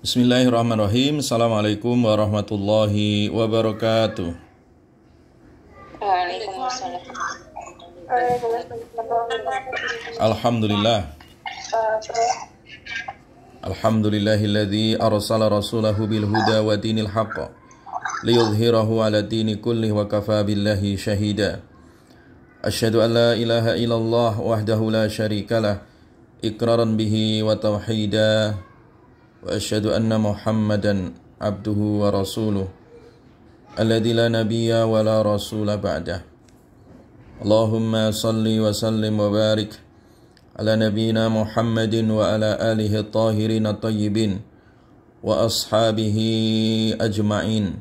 Bismillahirrahmanirrahim. Assalamualaikum warahmatullahi wabarakatuh. Waalaikumsalam. Alhamdulillah. Alhamdulillahilladzi arsala rasulahu bil huda wa dinil haqq liyudhhirahu ala dini kullihi wa kafa billahi syahida. Asyhadu an la ilaha illallah wahdahu la syarikalah iqraran bihi wa tauhida. Wa asyhadu anna Muhammadan abduhu wa rasuluh alladzi la nabiyya wa la rasula ba'dah. Allahumma salli wa sallim wa barik ala nabiyyina Muhammadin wa ala alihi at-tahirin at-tayyibin wa ashabihi ajma'in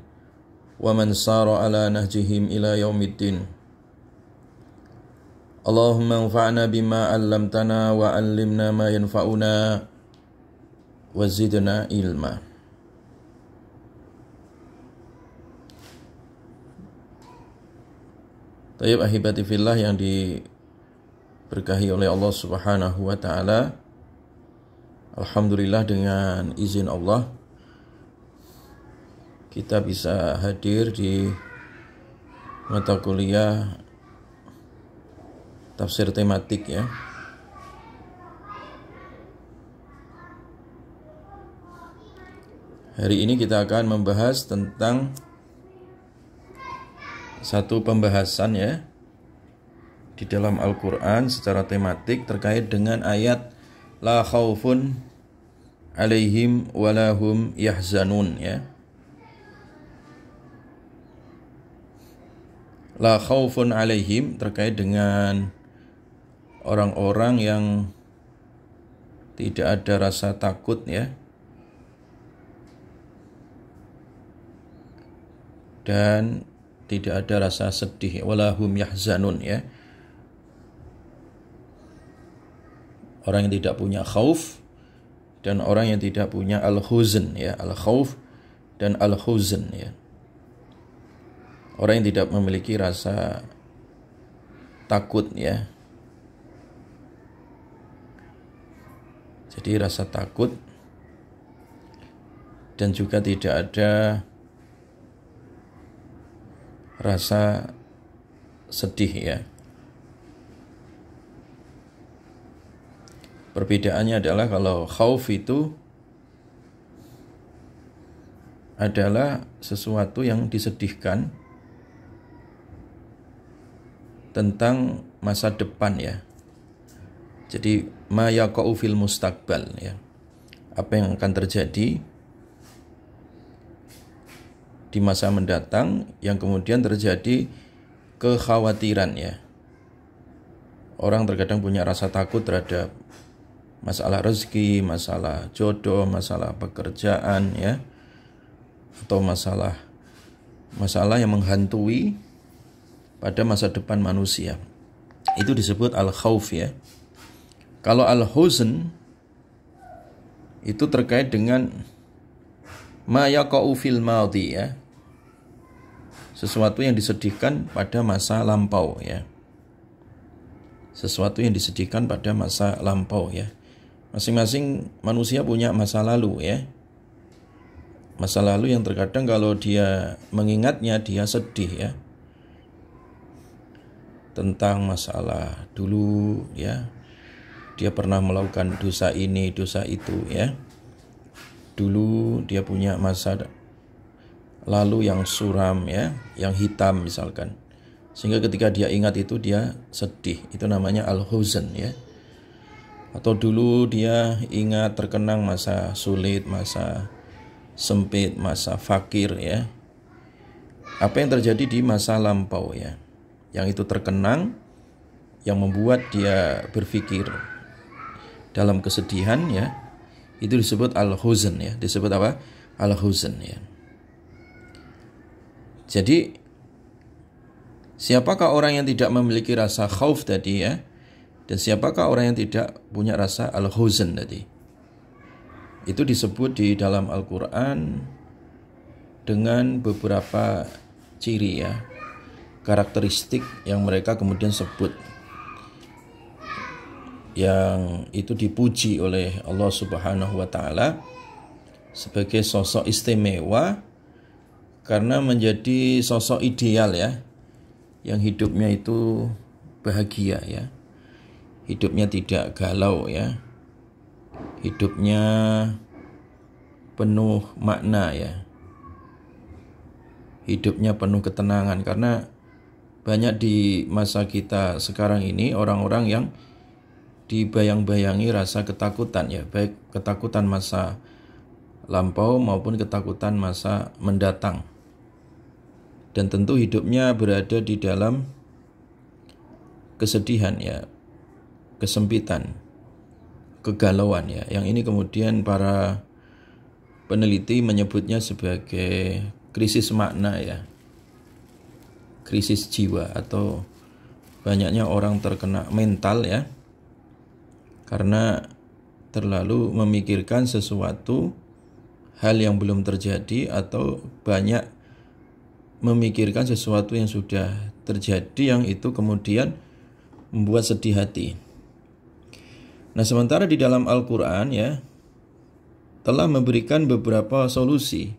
wa man sara ala nahjihim ila yaumiddin. Allahumma anfa'na bima 'allamtana wa 'allimna ma yanfa'una wa zidna ilma. Tayyib ahibati fillah yang diberkahi oleh Allah Subhanahu wa taala. Alhamdulillah, dengan izin Allah kita bisa hadir di mata kuliah tafsir tematik ya. Hari ini kita akan membahas tentang satu pembahasan ya di dalam Al-Quran secara tematik terkait dengan ayat la khaufun alaihim walahum yahzanun ya. La khaufun alaihim terkait dengan orang-orang yang tidak ada rasa takut ya, dan tidak ada rasa sedih, walahum yahzanun ya. Orang yang tidak punya khauf dan orang yang tidak punya al-huzn ya, al-khauf dan al-huzn ya. Orang yang tidak memiliki rasa takut ya. Jadi rasa takut dan juga tidak ada rasa sedih ya. Perbedaannya adalah kalau khauf itu adalah sesuatu yang disedihkan tentang masa depan ya. Jadi ma yaqa'u fil mustaqbal ya. Apa yang akan terjadi di masa mendatang yang kemudian terjadi kekhawatiran ya. Orang terkadang punya rasa takut terhadap masalah rezeki, masalah jodoh, masalah pekerjaan ya, atau masalah yang menghantui pada masa depan manusia. Itu disebut al-khauf ya. Kalau al-huzn itu terkait dengan ma yaqa'u fil madhi ya. Sesuatu yang disedihkan pada masa lampau ya. Sesuatu yang disedihkan pada masa lampau ya. Masing-masing manusia punya masa lalu ya. Masa lalu yang terkadang kalau dia mengingatnya dia sedih ya. Tentang masalah dulu ya. Dia pernah melakukan dosa ini, dosa itu ya. Dulu dia punya masa lalu yang suram ya, yang hitam misalkan. Sehingga ketika dia ingat itu dia sedih. Itu namanya al-huzn ya. Atau dulu dia ingat terkenang masa sulit, masa sempit, masa fakir ya. Apa yang terjadi di masa lampau ya. Yang itu terkenang, yang membuat dia berpikir dalam kesedihan ya. Itu disebut al-huzn ya. Disebut apa? Al-huzn ya. Jadi siapakah orang yang tidak memiliki rasa khauf tadi ya? Dan siapakah orang yang tidak punya rasa al-huzn tadi? Itu disebut di dalam Al-Quran dengan beberapa ciri ya, karakteristik yang mereka kemudian sebut. yang itu dipuji oleh Allah Subhanahu wa taala sebagai sosok istimewa karena menjadi sosok ideal ya, yang hidupnya itu bahagia ya, hidupnya tidak galau ya, hidupnya penuh makna ya, hidupnya penuh ketenangan. Karena banyak di masa kita sekarang ini orang-orang yang dibayang-bayangi rasa ketakutan ya, baik ketakutan masa lampau maupun ketakutan masa mendatang. Dan tentu hidupnya berada di dalam kesedihan ya, kesempitan, kegalauan ya. Yang ini kemudian para peneliti menyebutnya sebagai krisis makna ya, krisis jiwa, atau banyaknya orang terkena mental ya, karena terlalu memikirkan sesuatu hal yang belum terjadi atau banyak memikirkan sesuatu yang sudah terjadi, yang itu kemudian membuat sedih hati. Nah, sementara di dalam Al-Quran ya telah memberikan beberapa solusi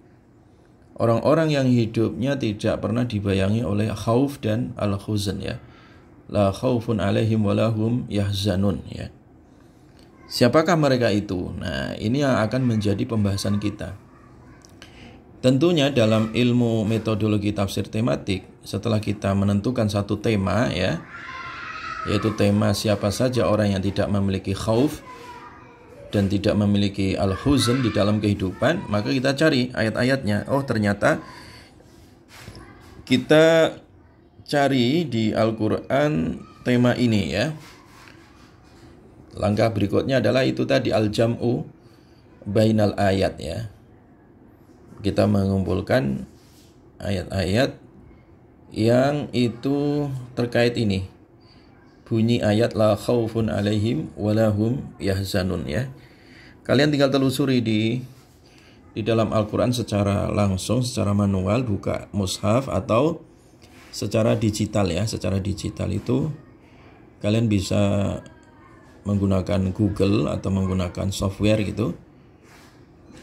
orang-orang yang hidupnya tidak pernah dibayangi oleh khauf dan al-khuzn ya. La khaufun alaihim walahum yahzanun ya. Siapakah mereka itu? Nah, ini yang akan menjadi pembahasan kita. Tentunya dalam ilmu metodologi tafsir tematik, setelah kita menentukan satu tema ya, yaitu tema siapa saja orang yang tidak memiliki khauf dan tidak memiliki al-huzn di dalam kehidupan, maka kita cari ayat-ayatnya. Oh, ternyata kita cari di Al-Quran tema ini ya. Langkah berikutnya adalah itu tadi, al-jam'u bainal ayat ya. Kita mengumpulkan ayat-ayat yang itu terkait ini. Bunyi ayat la khaufun alaihim walahum yahzanun ya. Kalian tinggal telusuri di dalam Al-Quran secara langsung, secara manual, buka mushaf atau secara digital ya. Secara digital itu kalian bisa menggunakan Google atau menggunakan software gitu.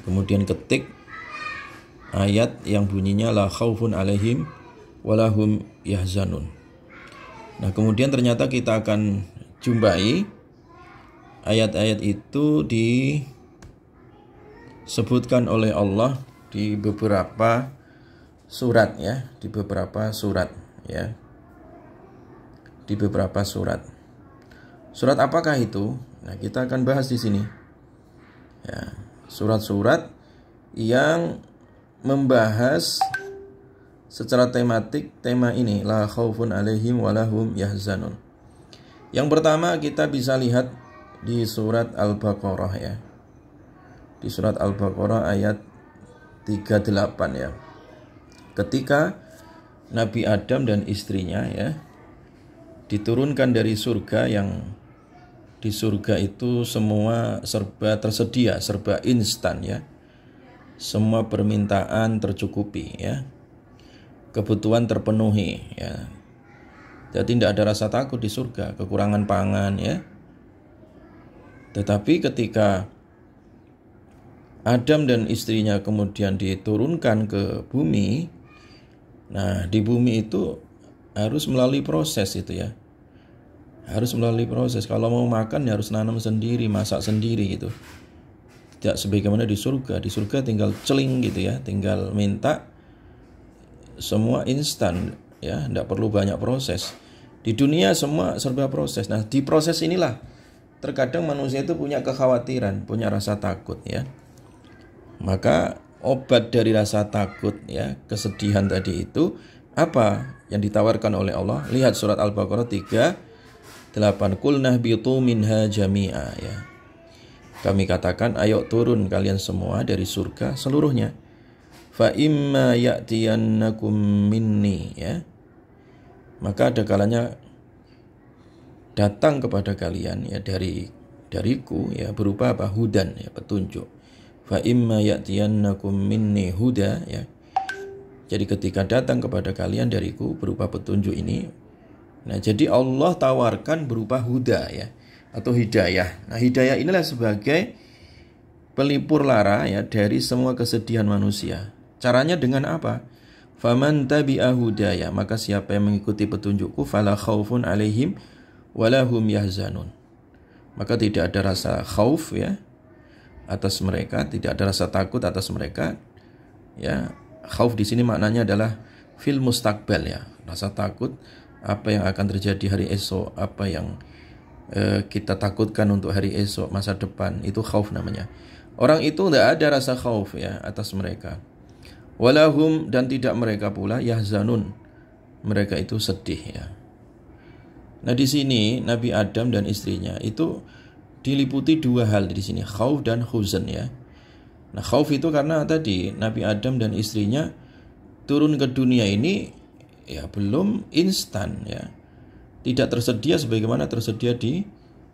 Kemudian ketik ayat yang bunyinya la khaufun alaihim walahum yahzanun. Nah, kemudian ternyata kita akan jumpai ayat-ayat itu disebutkan oleh Allah di beberapa surat ya, di beberapa surat ya. Di beberapa surat. Surat apakah itu? Nah, kita akan bahas di sini. Ya, surat-surat yang membahas secara tematik tema ini, la khaufun alaihim walahum yahzanun. Yang pertama kita bisa lihat di surat Al-Baqarah ya. Di surat Al-Baqarah ayat 38 ya. Ketika Nabi Adam dan istrinya ya diturunkan dari surga, yang di surga itu semua serba tersedia, serba instan ya. Semua permintaan tercukupi ya. Kebutuhan terpenuhi ya. Jadi tidak ada rasa takut di surga, kekurangan pangan ya. Tetapi ketika Adam dan istrinya kemudian diturunkan ke bumi, nah di bumi itu harus melalui proses itu ya. Harus melalui proses. Kalau mau makan ya harus nanam sendiri, masak sendiri gitu. Tidak sebagaimana di surga. Di surga tinggal celing gitu ya, tinggal minta, semua instan ya, tidak perlu banyak proses. Di dunia semua serba proses. Nah, di proses inilah terkadang manusia itu punya kekhawatiran, punya rasa takut ya. Maka obat dari rasa takut ya, kesedihan tadi itu apa yang ditawarkan oleh Allah? Lihat surat Al-Baqarah 38, qul nahbitu minha jami'a ya. Kami katakan, ayo turun kalian semua dari surga seluruhnya. Fa imma ya'tiyannakum minni ya. Maka ada kalanya datang kepada kalian ya dariku ya, berupa apa? Hudan ya, petunjuk. Fa imma ya'tiyannakum minni huda ya. Jadi ketika datang kepada kalian dariku berupa petunjuk ini. Nah, jadi Allah tawarkan berupa huda ya, atau hidayah. Nah, hidayah inilah sebagai pelipur lara ya dari semua kesedihan manusia. Caranya dengan apa? Faman tabi'a hudaya, maka siapa yang mengikuti petunjukku fala khaufun alaihim walahum yahzanun. Maka tidak ada rasa khauf ya atas mereka, tidak ada rasa takut atas mereka. Ya, khauf di sini maknanya adalah fil mustaqbal ya, rasa takut apa yang akan terjadi hari esok, apa yang kita takutkan untuk hari esok, masa depan, itu khauf namanya. Orang itu tidak ada rasa khauf ya atas mereka. Walahum, dan tidak mereka pula yahzanun, mereka itu sedih ya. Nah di sini Nabi Adam dan istrinya itu diliputi dua hal di sini, khauf dan huzn ya. Nah khauf itu karena tadi Nabi Adam dan istrinya turun ke dunia ini ya belum instan ya, tidak tersedia sebagaimana tersedia di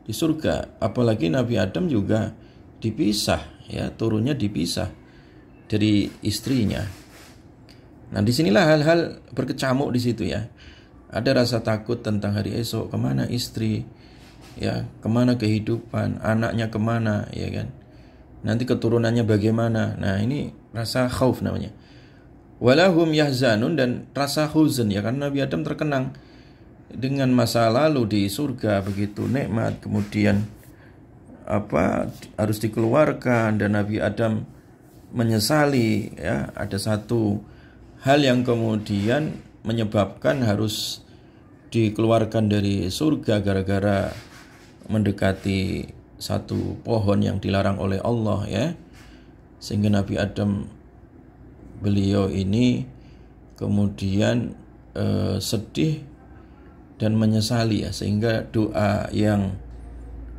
surga. Apalagi Nabi Adam juga dipisah ya, turunnya dipisah dari istrinya. Nah disinilah hal-hal berkecamuk di situ ya. Ada rasa takut tentang hari esok, kemana istri, ya kemana kehidupan, anaknya kemana, ya kan. Nanti keturunannya bagaimana. Nah ini rasa khauf namanya. Walahum yahzanun, dan rasa huzn ya, karena Nabi Adam terkenang dengan masa lalu di surga begitu nikmat, kemudian harus dikeluarkan, dan Nabi Adam menyesali ya, ada satu hal yang kemudian menyebabkan harus dikeluarkan dari surga gara-gara mendekati satu pohon yang dilarang oleh Allah ya, sehingga Nabi Adam beliau ini kemudian sedih dan menyesali ya, sehingga doa yang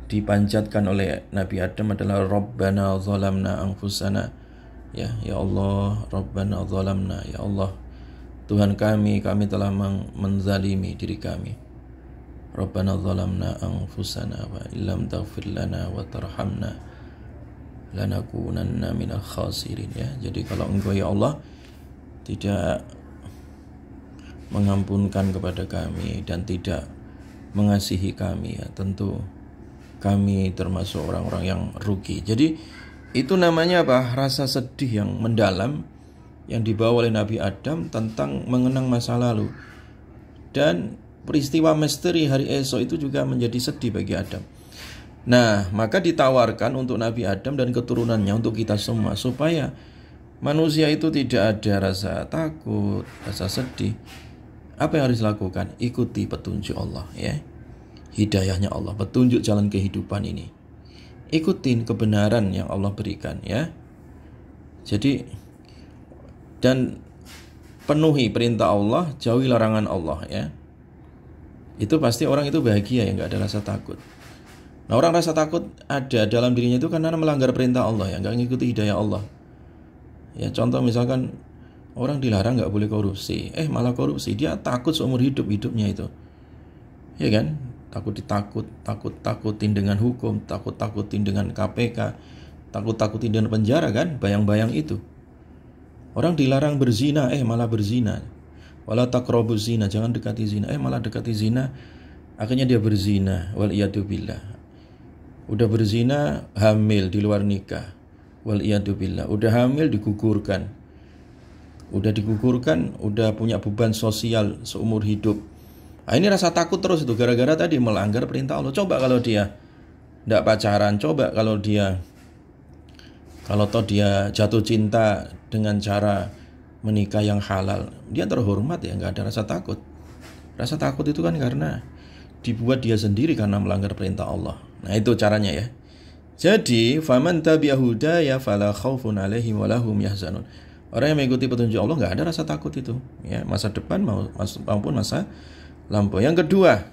dipanjatkan oleh Nabi Adam adalah Rabbana zalamna anfusana ya Allah, Rabbana zalamna, ya Allah Tuhan kami telah menzalimi diri kami. Rabbana zalamna anfusana wa illam taghfir lana wa tarhamna lanakunanna minal khasirin ya. Jadi kalau Engkau ya Allah tidak mengampunkan kepada kami dan tidak mengasihi kami ya, tentu kami termasuk orang-orang yang rugi. Jadi itu namanya apa? Rasa sedih yang mendalam yang dibawa oleh Nabi Adam tentang mengenang masa lalu. Dan peristiwa misteri hari esok itu juga menjadi sedih bagi Adam. Nah, maka ditawarkan untuk Nabi Adam dan keturunannya, untuk kita semua, supaya manusia itu tidak ada rasa takut, rasa sedih. Apa yang harus dilakukan? Ikuti petunjuk Allah ya. Hidayahnya Allah, petunjuk jalan kehidupan ini. Ikutin kebenaran yang Allah berikan ya. Jadi, dan penuhi perintah Allah, jauhi larangan Allah ya. Itu pasti orang itu bahagia ya, nggak ada rasa takut. Nah orang rasa takut ada dalam dirinya itu karena melanggar perintah Allah ya, nggak ngikuti hidayah Allah. Ya contoh misalkan orang dilarang nggak boleh korupsi, malah korupsi, dia takut seumur hidupnya itu. Ya kan? Takutin dengan hukum, takutin dengan KPK, takutin dengan penjara kan, bayang-bayang itu. Orang dilarang berzina, malah berzina. Wala taqrabuz zina, jangan dekati zina, malah dekati zina. Akhirnya dia berzina, wal iyadu billah. Udah berzina, hamil di luar nikah, wal iyadu billah. Udah hamil digugurkan. Udah punya beban sosial seumur hidup. Nah, ini rasa takut terus itu gara-gara tadi melanggar perintah Allah. Coba kalau dia enggak pacaran, coba kalau dia jatuh cinta dengan cara menikah yang halal, dia terhormat ya, nggak ada rasa takut. Rasa takut itu kan karena dibuat dia sendiri karena melanggar perintah Allah. Nah itu caranya ya. Jadi faman tabi'a hudaya fala khaufun alaihim walahum yahzanun. Orang yang mengikuti petunjuk Allah nggak ada rasa takut itu ya, masa depan maupun masa lampau. Yang kedua,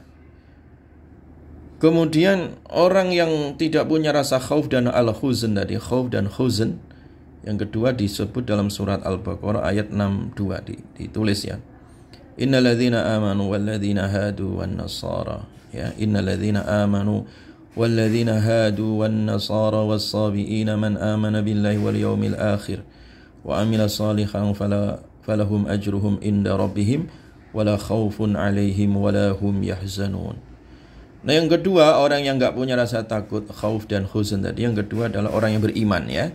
kemudian orang yang tidak punya rasa khauf dan al-huzn tadi, khauf dan huzn, yang kedua disebut dalam surat Al-Baqarah ayat 62 ditulis ya. Innalladzina amanu walladzina hadu wan nasara ya, innalladzina amanu walladzina hadu wan nasara was-sabiina man amana billahi wal yawmil akhir wa amila salihan falahum ajruhum inda rabbihim wala khaufun alaihim wala hum yahzanun. Nah yang kedua, orang yang nggak punya rasa takut, khauf dan huzn tadi. Yang kedua adalah orang yang beriman ya.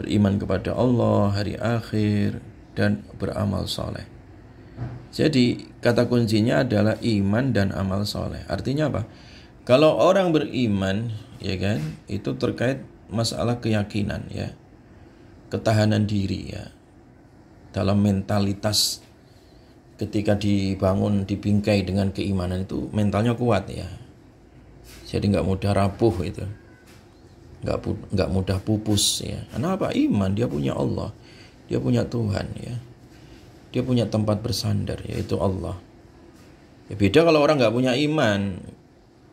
Beriman kepada Allah, hari akhir, dan beramal soleh. Jadi kata kuncinya adalah iman dan amal soleh. Artinya apa? Kalau orang beriman, ya kan, itu terkait masalah keyakinan ya, ketahanan diri ya, dalam mentalitas ketika dibangun, dibingkai dengan keimanan itu mentalnya kuat ya. Jadi nggak mudah rapuh itu, nggak mudah pupus ya. Kenapa? Iman, dia punya Allah, dia punya Tuhan ya, dia punya tempat bersandar yaitu Allah. Ya beda kalau orang nggak punya iman,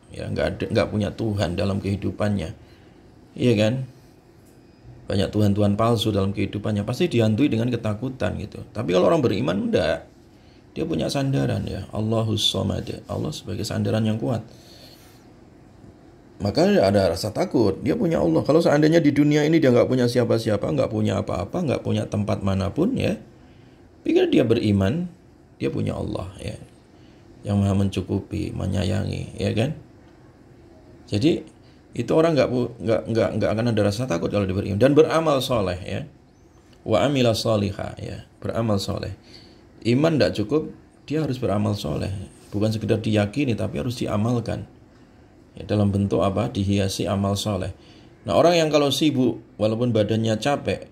ya nggak punya Tuhan dalam kehidupannya, iya kan? Banyak Tuhan-Tuhan palsu dalam kehidupannya, pasti dihantui dengan ketakutan gitu. Tapi kalau orang beriman enggak, dia punya sandaran ya, Allahus Samad, Allah sebagai sandaran yang kuat. Maka ada rasa takut, dia punya Allah. Kalau seandainya di dunia ini dia nggak punya siapa-siapa, nggak punya apa-apa, nggak punya tempat manapun ya, pikir dia beriman, dia punya Allah ya, yang maha mencukupi, menyayangi, ya kan? Jadi itu orang nggak akan ada rasa takut kalau dia beriman dan beramal soleh ya, wa amila solihah ya, beramal soleh. Iman tidak cukup, dia harus beramal soleh, bukan sekedar diyakini tapi harus diamalkan ya, dalam bentuk apa? Dihiasi amal soleh. Nah orang yang kalau sibuk walaupun badannya capek,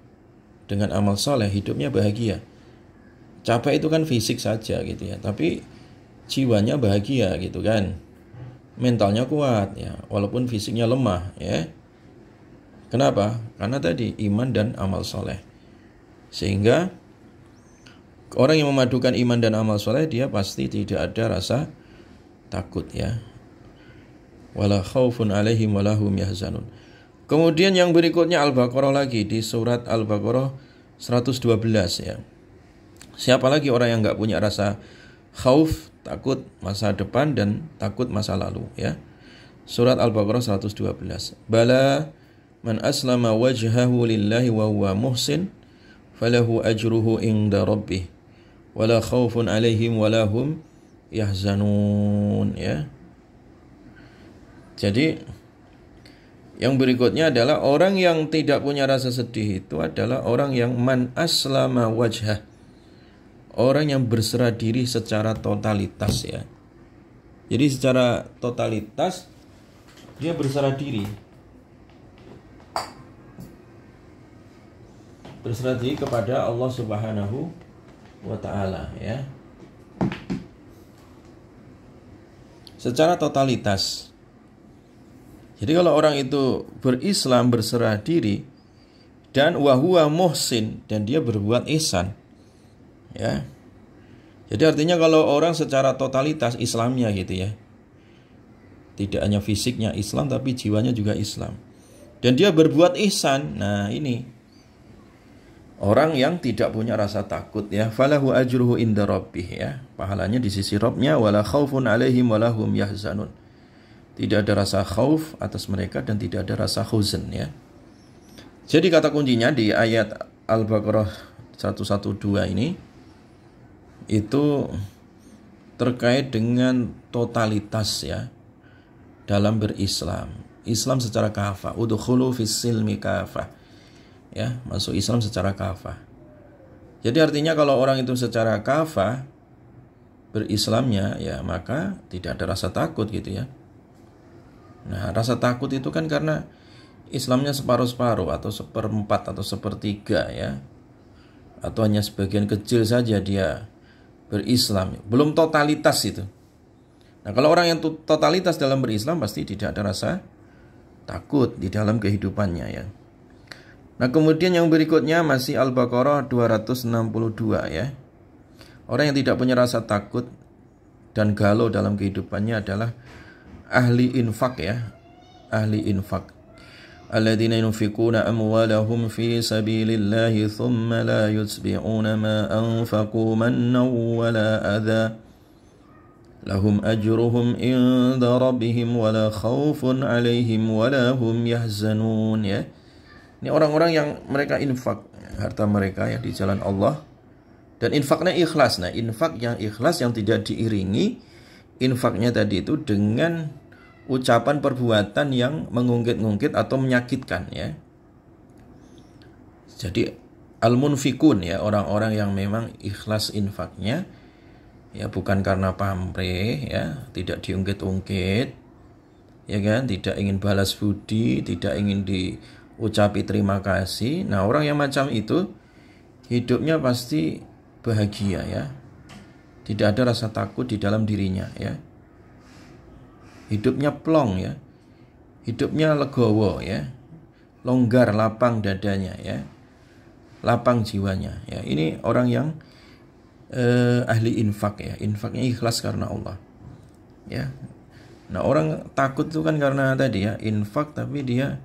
dengan amal soleh hidupnya bahagia. Capek itu kan fisik saja gitu ya, tapi jiwanya bahagia gitu kan, mentalnya kuat ya, walaupun fisiknya lemah ya. Kenapa? Karena tadi iman dan amal soleh. Sehingga orang yang memadukan iman dan amal soleh, dia pasti tidak ada rasa takut ya. Wala khaufun alaihim walahum yahzanun. Kemudian yang berikutnya Al-Baqarah lagi, di surat Al-Baqarah 112 ya. Siapa lagi orang yang nggak punya rasa khauf, takut masa depan dan takut masa lalu ya. Surat Al-Baqarah 112. Bala man aslama wajhahu lillahi wa huwa muhsin falahu ajruhu inda rabbih wala khaufun alaihim wala hum yahzanun ya. Jadi yang berikutnya adalah orang yang tidak punya rasa sedih itu adalah orang yang man aslama wajhah, orang yang berserah diri secara totalitas ya. Jadi secara totalitas dia berserah diri. Berserah diri kepada Allah Subhanahu wa ta'ala ya. Secara totalitas. Jadi kalau orang itu berislam, berserah diri, dan wahuwa muhsin, dan dia berbuat ihsan ya. Jadi artinya kalau orang secara totalitas Islamnya gitu ya, tidak hanya fisiknya Islam tapi jiwanya juga Islam, dan dia berbuat ihsan, nah ini orang yang tidak punya rasa takut ya. Falahu ajruhu inda rabbih ya, pahalanya di sisi Rabbnya. Wala khaufun alaihim walahum yahzanun, tidak ada rasa khauf atas mereka dan tidak ada rasa huzn ya. Jadi kata kuncinya di ayat Al-Baqarah 112 ini itu terkait dengan totalitas ya dalam berislam. Islam secara kafah, udkhulu fis silmi kafah ya, masuk Islam secara kafah. Jadi artinya kalau orang itu secara kafah berislamnya ya, maka tidak ada rasa takut gitu ya. Nah rasa takut itu kan karena Islamnya separuh-separuh atau seperempat atau sepertiga ya, atau hanya sebagian kecil saja dia berislam, belum totalitas itu. Nah kalau orang yang totalitas dalam berislam pasti tidak ada rasa takut di dalam kehidupannya ya. Nah kemudian yang berikutnya masih Al-Baqarah 262 ya. Orang yang tidak punya rasa takut dan galau dalam kehidupannya adalah ahli infak ya, ahli infak. Alladzina yunfikuna amwalahum fi sabilillahi thumma la yutbi'una ma anfaqu mannan wala adha lahum ajruhum inda rabbihim wala khaufun alaihim wala hum yahzanun ya. Ini orang-orang yang mereka infak harta mereka ya di jalan Allah, dan infaknya ikhlas. Nah infak yang ikhlas yang tidak diiringi infaknya tadi itu dengan ucapan perbuatan yang mengungkit-ungkit atau menyakitkan ya. Jadi al-munfikun ya, orang-orang yang memang ikhlas infaknya ya, bukan karena pamrih ya, tidak diungkit-ungkit ya kan, tidak ingin balas budi, tidak ingin diucapi terima kasih. Nah, orang yang macam itu hidupnya pasti bahagia ya. Tidak ada rasa takut di dalam dirinya ya. Hidupnya plong ya. Hidupnya legowo ya. Longgar, lapang dadanya ya. Lapang jiwanya ya. Ini orang yang ahli infak ya. Infaknya ikhlas karena Allah ya. Nah, orang takut itu kan karena tadi ya, infak tapi dia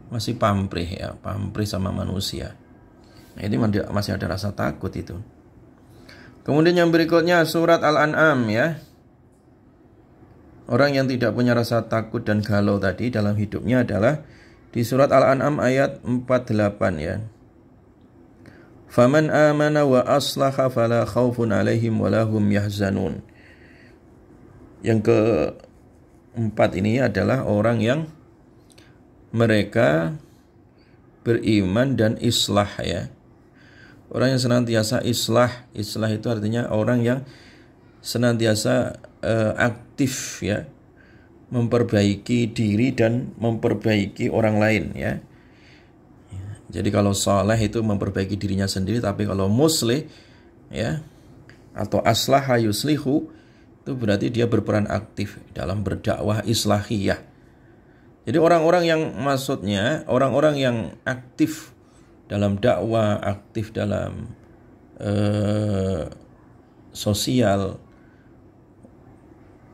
masih pamrih ya, pamrih sama manusia. Nah, ini masih ada rasa takut itu. Kemudian yang berikutnya surat Al-An'am ya. Orang yang tidak punya rasa takut dan galau tadi dalam hidupnya adalah di surat Al-An'am ayat 48 ya. Faman amana wa aslaha fala khaufun alaihim wa lahum yahzanun. Yang keempat ini adalah orang yang mereka beriman dan islah ya. Orang yang senantiasa islah itu artinya orang yang senantiasa aktif ya, memperbaiki diri dan memperbaiki orang lain ya. Jadi kalau saleh itu memperbaiki dirinya sendiri, tapi kalau muslih ya atau aslaha yuslihu itu berarti dia berperan aktif dalam berdakwah islahiyah. Jadi orang-orang yang maksudnya orang-orang yang aktif dalam dakwah, aktif dalam sosial,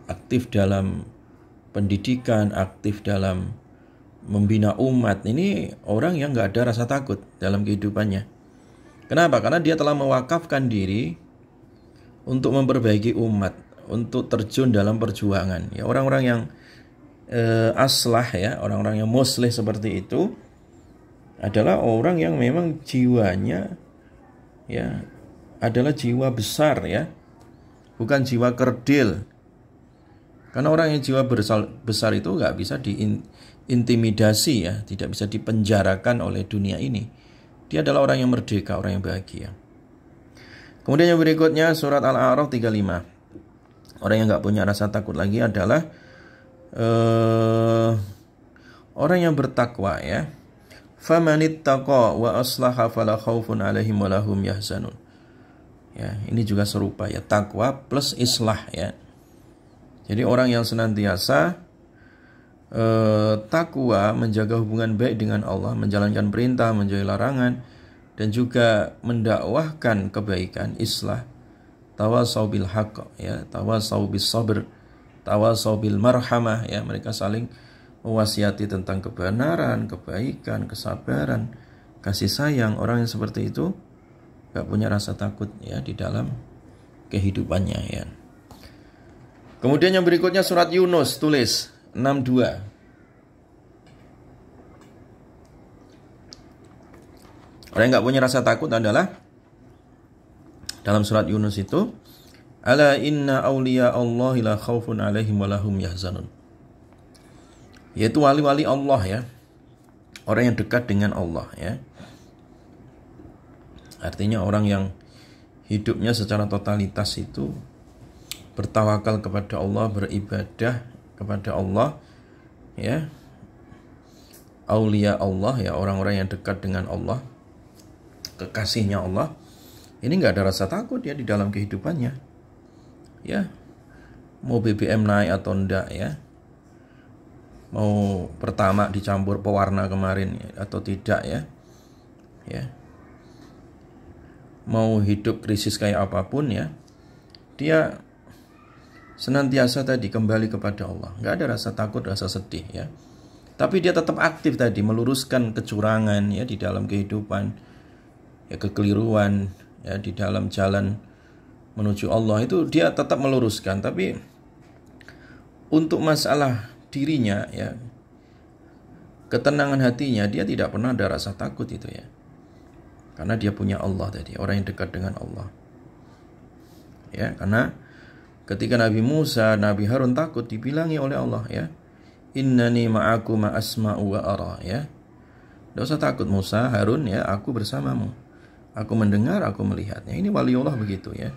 aktif dalam pendidikan, aktif dalam membina umat, ini orang yang nggak ada rasa takut dalam kehidupannya. Kenapa? Karena dia telah mewakafkan diri untuk memperbaiki umat, untuk terjun dalam perjuangan. Ya, orang-orang yang aslah ya, orang-orang yang muslih seperti itu adalah orang yang memang jiwanya ya adalah jiwa besar ya, bukan jiwa kerdil. Karena orang yang jiwa besar itu nggak bisa diintimidasi ya, tidak bisa dipenjarakan oleh dunia ini. Dia adalah orang yang merdeka, orang yang bahagia. Kemudian yang berikutnya surat Al-A'raf 35. Orang yang nggak punya rasa takut lagi adalah orang yang bertakwa ya. Famanittaqa wa aslaha fala khaufun 'alaihim wa lahum yahzanun. Ya, ini juga serupa ya, takwa plus islah ya. Jadi orang yang senantiasa takwa, menjaga hubungan baik dengan Allah, menjalankan perintah, menjauhi larangan, dan juga mendakwahkan kebaikan, islah, tawasau bil haqq ya, tawasau bis sabr, tawasau bil marhamah ya, mereka saling mewasiati tentang kebenaran, kebaikan, kesabaran, kasih sayang. Orang yang seperti itu gak punya rasa takut ya di dalam kehidupannya ya. Kemudian yang berikutnya surat Yunus, tulis 62. Orang yang gak punya rasa takut adalah dalam surat Yunus itu, ala inna awliya Allahi la khawfun alaihim wa lahum yahzanun. Yaitu wali-wali Allah ya, orang yang dekat dengan Allah ya. Artinya orang yang hidupnya secara totalitas itu bertawakal kepada Allah, beribadah kepada Allah ya. Aulia Allah ya, orang-orang yang dekat dengan Allah, kekasihnya Allah. Ini nggak ada rasa takut ya di dalam kehidupannya ya. Mau BBM naik atau enggak ya, mau pertama dicampur pewarna kemarin atau tidak ya, ya, mau hidup krisis kayak apapun ya, dia senantiasa tadi kembali kepada Allah, nggak ada rasa takut, rasa sedih ya. Tapi dia tetap aktif tadi meluruskan kecurangan ya di dalam kehidupan, ya kekeliruan ya di dalam jalan menuju Allah itu dia tetap meluruskan. Tapi untuk masalah dirinya ya, ketenangan hatinya, dia tidak pernah ada rasa takut itu ya, karena dia punya Allah tadi, orang yang dekat dengan Allah ya. Karena Ketika Nabi Musa, Nabi Harun takut, dibilangi oleh Allah ya, innani ma'akum asma'u wa ara ya. Tidak usah takut Musa, Harun ya, aku bersamamu. Aku mendengar, aku melihatnya. Ini waliullah begitu ya.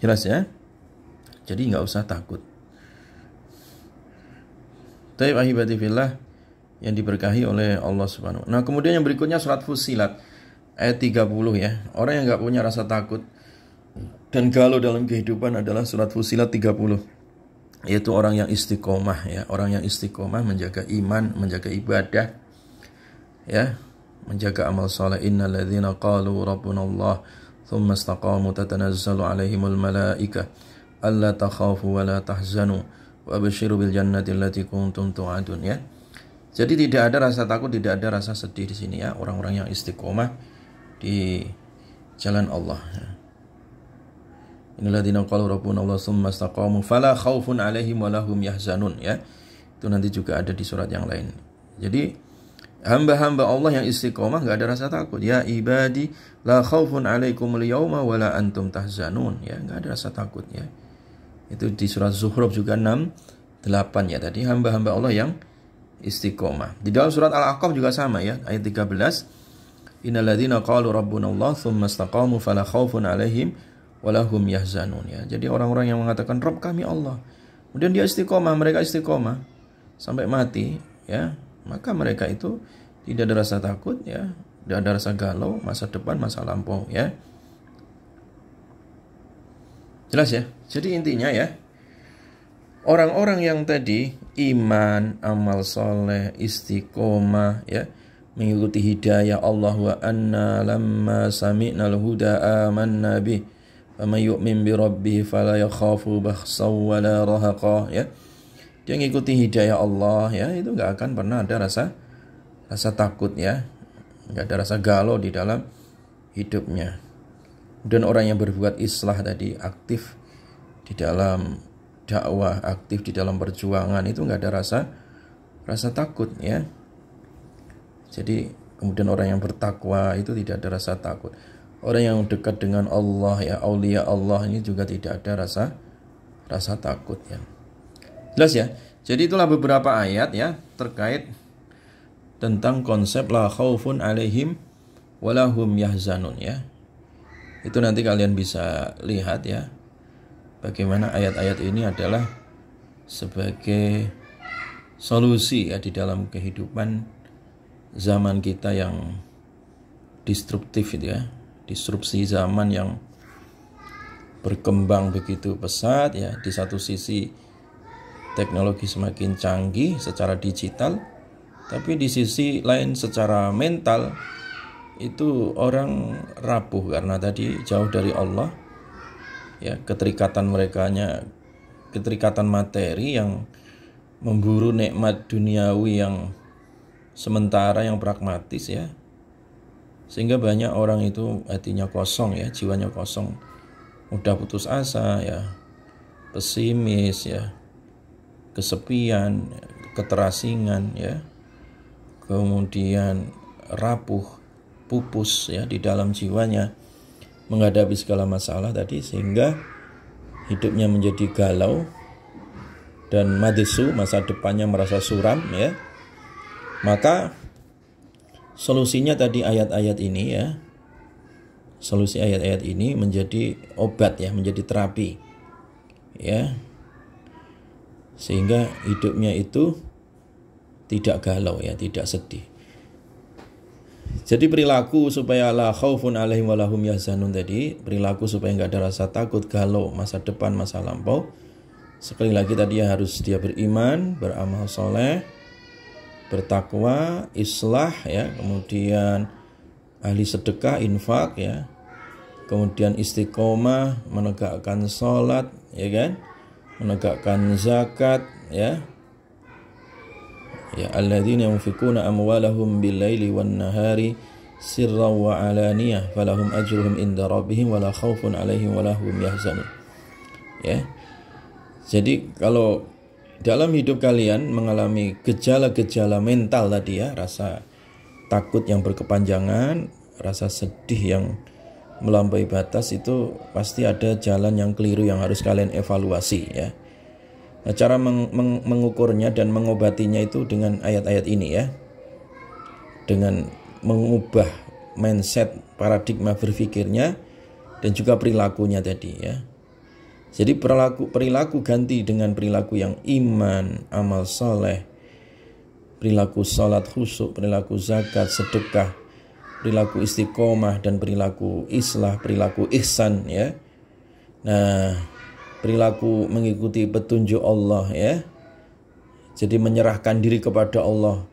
Jelas ya? Jadi nggak usah takut. Taib ahibati fillah yang diberkahi oleh Allah Subhanahu. Nah, kemudian yang berikutnya surat Fussilat ayat 30 ya. Orang yang nggak punya rasa takut dan galau dalam kehidupan adalah surat Fussilat 30. Yaitu orang yang istiqomah ya, orang yang istiqomah menjaga iman, menjaga ibadah ya, menjaga amal saleh. Innal ladzina qalu rabbuna Allah tsumma istaqamu tatanazzalu alaihimul malaikah alla takhafu wa la tahzanu wa abshiru bil jannati allati kuntum tu'adun ya. Jadi tidak ada rasa takut, tidak ada rasa sedih di sini ya, orang-orang yang istiqomah di jalan Allah ya. Innal ladzina qalu rabbuna Allah tsumma istaqamu fala khaufun alaihim wa lahum yahzanun ya. Itu nanti juga ada di surat yang lain. Jadi hamba-hamba Allah yang istiqomah enggak ada rasa takut. Ya ibadi la khaufun alaikumul yauma wa la antum tahzanun ya, enggak ada rasa takut ya. Itu di surat Zukhruf juga 6:8 ya, tadi hamba-hamba Allah yang istiqomah. Di dalam surat Al-Aqaf juga sama ya, ayat 13. Innal ladzina qalu rabbuna Allah tsumma istaqamu fala khaufun alaihim wa lahum yahzanun ya. Jadi orang-orang yang mengatakan Rabb kami Allah, kemudian dia istiqomah, mereka istiqomah sampai mati ya, maka mereka itu tidak ada rasa takut ya, tidak ada rasa galau masa depan, masa lampau ya. Jelas ya? Jadi intinya ya, orang-orang yang tadi iman, amal soleh, istiqomah ya, mengikuti hidayah Allah, wa anna lamma sami'nal huda amanna bih wa may yu'min bi rabbih fala yakhafu bakhsaw wa la rahaqa ya. Dia mengikuti hidayah Allah ya, itu enggak akan pernah ada rasa takut ya, enggak ada rasa galau di dalam hidupnya. Dan orang yang berbuat islah tadi, aktif di dalam dakwah, aktif di dalam perjuangan, itu nggak ada rasa takut ya. Jadi kemudian orang yang bertakwa itu tidak ada rasa takut. Orang yang dekat dengan Allah ya, aulia Allah ini juga tidak ada rasa takut ya. Jelas ya? Jadi itulah beberapa ayat ya terkait tentang konsep la khaufun alaihim walahum yahzanun ya. Itu nanti kalian bisa lihat ya, bagaimana ayat-ayat ini adalah sebagai solusi ya di dalam kehidupan zaman kita yang disruptif ya, disrupsi zaman yang berkembang begitu pesat ya. Di satu sisi teknologi semakin canggih secara digital, tapi di sisi lain secara mental itu orang rapuh karena tadi jauh dari Allah ya, keterikatan materi yang memburu nikmat duniawi yang sementara, yang pragmatis ya, sehingga banyak orang itu hatinya kosong ya, jiwanya kosong, mudah putus asa ya, pesimis ya, kesepian, keterasingan ya, kemudian rapuh, pupus ya di dalam jiwanya menghadapi segala masalah tadi, sehingga hidupnya menjadi galau dan madesu, masa depannya merasa suram ya. Maka solusinya tadi ayat-ayat ini ya, solusi ayat-ayat ini menjadi obat ya, menjadi terapi ya, sehingga hidupnya itu tidak galau ya, tidak sedih. Jadi perilaku supaya la khaufun alaihim walahum yahzanun tadi, perilaku supaya enggak ada rasa takut, galau masa depan, masa lampau. Sekali lagi tadi harus dia beriman, beramal soleh, bertakwa, islah ya, kemudian ahli sedekah, infak ya, kemudian istiqomah, menegakkan sholat ya kan, menegakkan zakat ya. Ya alladzina yunfikuna amwalahum bil-laili wan-nahari sirran wa alaniyah falahum ajruhum inda rabbihim wala khaufun 'alaihim wala hum yahzanun. Ya. Jadi kalau dalam hidup kalian mengalami gejala-gejala mental tadi ya, rasa takut yang berkepanjangan, rasa sedih yang melampaui batas itu pasti ada jalan yang keliru yang harus kalian evaluasi ya. Nah, cara mengukurnya dan mengobatinya itu dengan ayat-ayat ini ya. Dengan mengubah mindset, paradigma berpikirnya dan juga perilakunya tadi ya. Jadi perilaku ganti dengan perilaku yang iman, amal soleh, perilaku salat khusyuk, perilaku zakat, sedekah, perilaku istiqomah dan perilaku islah, perilaku ihsan ya. Nah, perilaku mengikuti petunjuk Allah ya. Jadi menyerahkan diri kepada Allah,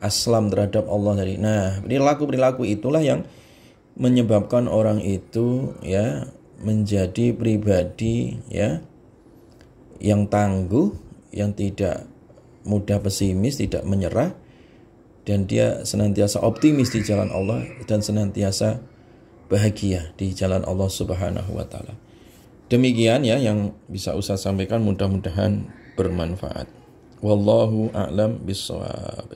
aslam terhadap Allah tadi. Nah, perilaku itulah yang menyebabkan orang itu ya menjadi pribadi ya yang tangguh, yang tidak mudah pesimis, tidak menyerah, dan dia senantiasa optimis di jalan Allah dan senantiasa bahagia di jalan Allah Subhanahu wa taala. Demikian ya yang bisa Ustaz sampaikan, mudah-mudahan bermanfaat. Wallahu a'lam bishawab.